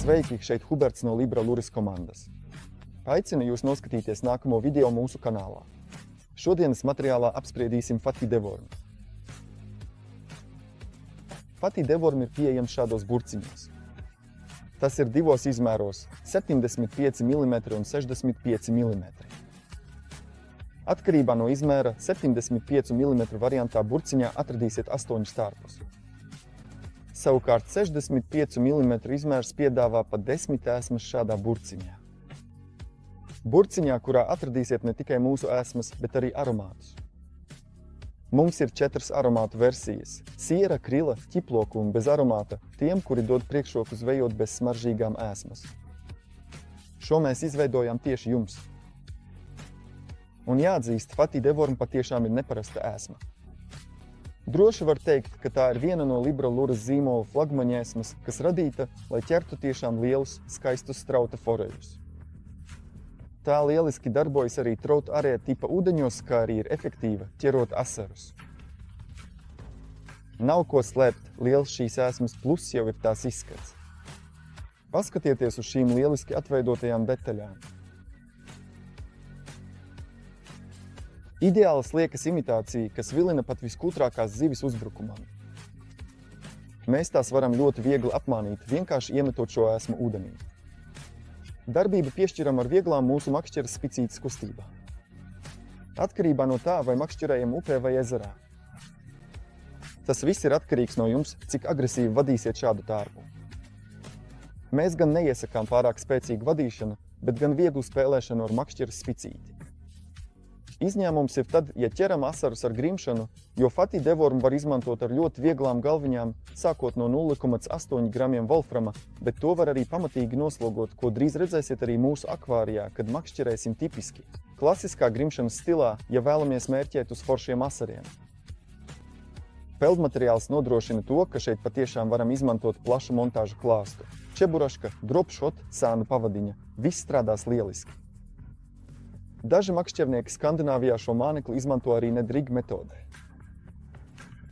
Sveiki, šeit Huberts no Libra Luris komandas. Aicinu jūs noskatīties nākamo video mūsu kanālā. Šodienas materiālā apspriedīsim Fatī devormu. Fatī devormu ir pieejams šādos burciņos. Tas ir divos izmēros – 75 mm un 65 mm. Atkarībā no izmēra 75 mm variantā burciņā atradīsiet 8 stārpus. Savukārt 65 mm izmērs piedāvā pat 10 ēsmas šādā burciņā. Burciņā, kurā atradīsiet ne tikai mūsu ēsmas, bet arī aromātus. Mums ir 4 aromātu versijas – siera, krila, ķiploku un bez aromāta tiem, kuri dod priekšroku zvejot bez smaržīgām ēsmas. Šo mēs izveidojām tieši jums. Un jāatzīst, Fatī devorma patiešām ir neparasta ēsma. Droši var teikt, ka tā ir viena no Libra Luras zīmola flagmaņēsmas, kas radīta, lai ķertu tiešām lielus, skaistus strauta foreļus. Tā lieliski darbojas arī trautu arēja tipa ūdeņos, kā arī ir efektīva, ķerot asarus. Nav ko slēpt, liels šīs ēsmas pluss jau ir tās izskats. Paskatieties uz šīm lieliski atveidotajām detaļām. Ideāla sliekas imitācija, kas vilina pat viskutrākās zivis uzbrukumam. Mēs tās varam ļoti viegli apmānīt, vienkārši iemetot šo ēsmu ūdenī. Darbību piešķiram ar vieglām mūsu makšķeres spicītes kustībām. Atkarībā no tā, vai makšķerējam upē vai ezerā. Tas viss ir atkarīgs no jums, cik agresīvi vadīsiet šādu tārpu. Mēs gan neiesakām pārāk spēcīgu vadīšanu, bet gan vieglu spēlēšanu ar makšķeres spicīti. Izņēmums ir tad, ja ķeram asarus ar grimšanu, jo Fatī devormu var izmantot ar ļoti vieglām galviņām, sākot no 0,8 gramiem volframa, bet to var arī pamatīgi noslogot, ko drīz redzēsiet arī mūsu akvārijā, kad makšķerēsim tipiski. Klasiskā grimšanas stilā, ja vēlamies mērķēt uz foršiem asariem. Peldmateriāls nodrošina to, ka šeit patiešām varam izmantot plašu montāžu klāstu. Čeburaška, dropshot, sānu pavadiņa – viss strādās lieliski. Daži makšķernieki Skandināvijā šo mānekli izmanto arī nedrig metodē.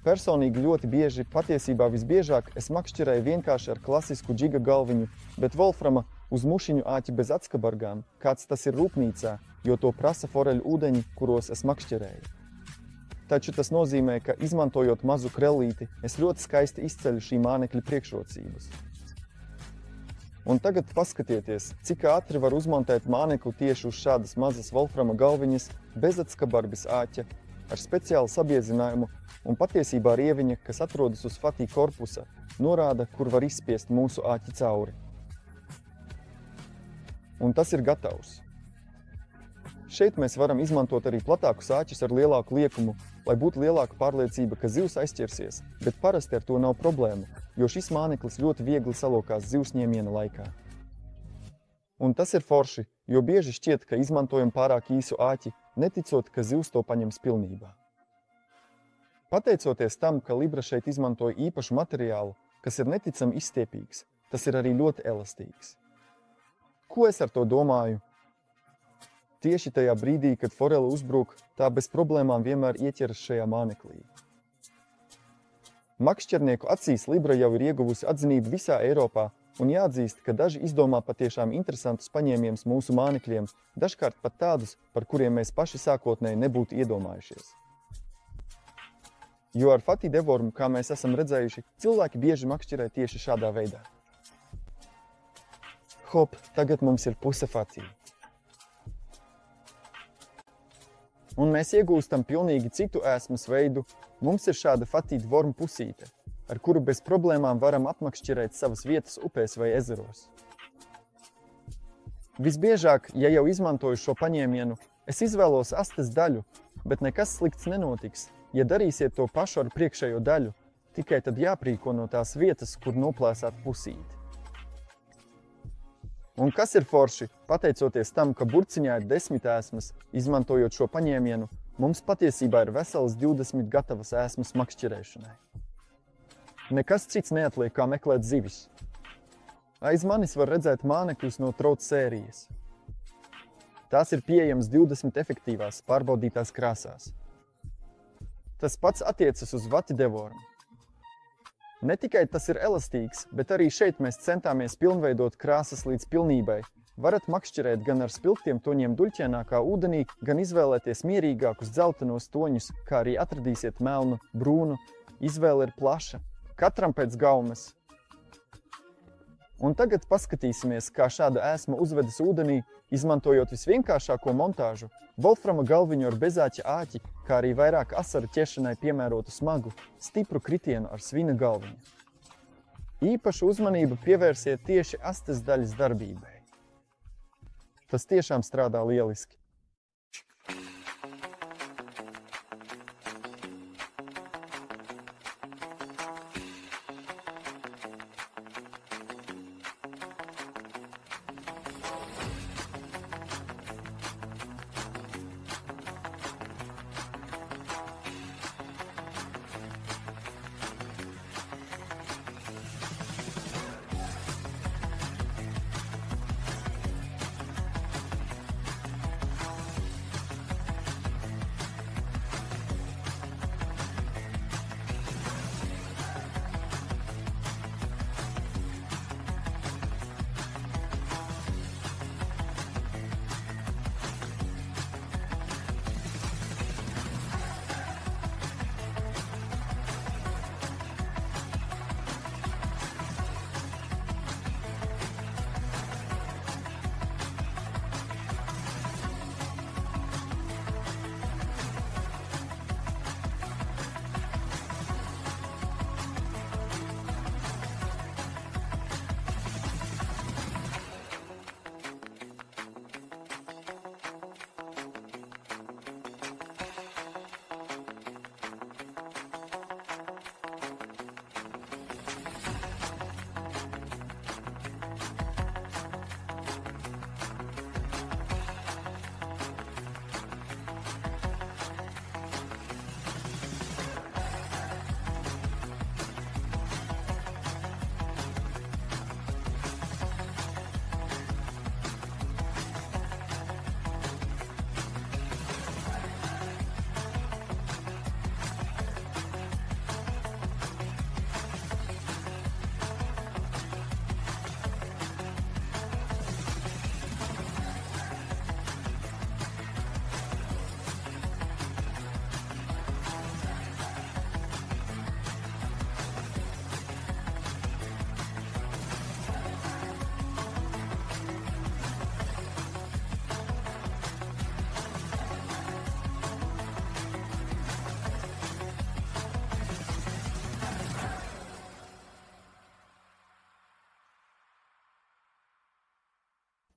Personīgi ļoti bieži, patiesībā visbiežāk, es makšķerēju vienkārši ar klasisku džiga galviņu, bet volframa uz mušiņu āķi bez atskabargām, kāds tas ir rūpnīcā, jo to prasa foreļu ūdeņi, kuros es makšķerēju. Taču tas nozīmē, ka izmantojot mazu krellīti, es ļoti skaisti izceļu šī mānekļa priekšrocības. Un tagad paskatieties, cik ātri var uzmontēt mānekli tieši uz šādas mazas volframa galviņas, bez atskabarbis āķa, ar speciālu sabiezinājumu un patiesībā rieviņa, kas atrodas uz Fatī korpusa, norāda, kur var izspiest mūsu āķi cauri. Un tas ir gatavs. Šeit mēs varam izmantot arī platākus āķus ar lielāku liekumu, lai būtu lielāka pārliecība, ka zivs aizķersies, bet parasti ar to nav problēmu, jo šis māneklis ļoti viegli salokās zivs ņēmiena laikā. Un tas ir forši, jo bieži šķiet, ka izmantojam pārāk īsu āķi, neticot, ka zivs to paņems pilnībā. Pateicoties tam, ka Libra šeit izmantoja īpašu materiālu, kas ir neticami izstiepīgs, tas ir arī ļoti elastīgs. Ko es ar to domāju? Tieši tajā brīdī, kad forele uzbruk, tā bez problēmām vienmēr ieķeras šajā māneklī. Makšķernieku acīs Libra jau ir ieguvusi atzinību visā Eiropā, un jāatzīst, ka daži izdomā patiešām interesantus paņēmienus mūsu mānekļiem, dažkārt pat tādus, par kuriem mēs paši sākotnēji nebūtu iedomājušies. Jo ar Fatī devormu, kā mēs esam redzējuši, cilvēki bieži makšķerē tieši šādā veidā. Hop, tagad mums ir puse Fatī. Un mēs iegūstam pilnīgi citu ēsmas veidu, mums ir šāda Fatī devormu pusīte, ar kuru bez problēmām varam apmakšķerēt savas vietas upēs vai ezeros. Visbiežāk, ja jau izmantoju šo paņēmienu, es izvēlos astes daļu, bet nekas slikts nenotiks, ja darīsiet to pašu ar priekšējo daļu, tikai tad jāprīko no tās vietas, kur noplēsāt pusīti. Un kas ir forši? Pateicoties tam, ka burciņā ir 10 ēsmas, izmantojot šo paņēmienu, mums patiesībā ir veselas 20 gatavas ēsmas makšķerēšanai. Nekas cits neatliek, kā meklēt zivis. Aiz manis var redzēt mānekļus no trautu sērijas. Tās ir pieejamas 20 efektīvās, pārbaudītās krāsās. Tas pats attiecas uz Fatī devormu. Ne tikai tas ir elastīgs, bet arī šeit mēs centāmies pilnveidot krāsas līdz pilnībai. Varat makšķerēt gan ar spilgtiem toņiem duļķēnākā ūdenī, gan izvēlēties mierīgākus dzeltenos toņus, kā arī atradīsiet melnu, brūnu. Izvēle ir plaša, katram pēc gaumes. Un tagad paskatīsimies, kā šāda ēsma uzvedas ūdenī, izmantojot visvienkāršāko montāžu – volframa galviņu ar bezāķa āķi, kā arī vairāk asaru ķešanai piemērotu smagu, stipru kritienu ar svina galviņu. Īpašu uzmanību pievērsiet tieši astes daļas darbībai. Tas tiešām strādā lieliski.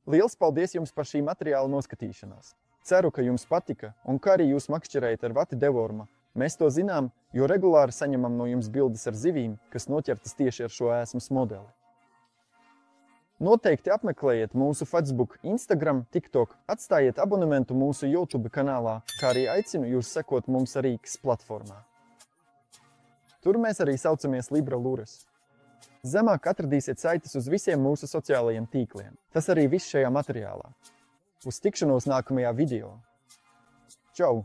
Liels paldies jums par šī materiāla noskatīšanās! Ceru, ka jums patika un ka arī jūs makšķerējat ar vati devorma. Mēs to zinām, jo regulāri saņemam no jums bildes ar zivīm, kas noķertas tieši ar šo ēsmas modeli. Noteikti apmeklējiet mūsu Facebook, Instagram, TikTok, atstājiet abonementu mūsu YouTube kanālā, kā arī aicinu jūs sekot mums arī X platformā. Tur mēs arī saucamies Libra Lures. Zemāk atradīsiet saites uz visiem mūsu sociālajiem tīkliem. Tas arī viss šajā materiālā. Uz tikšanos nākamajā video. Čau!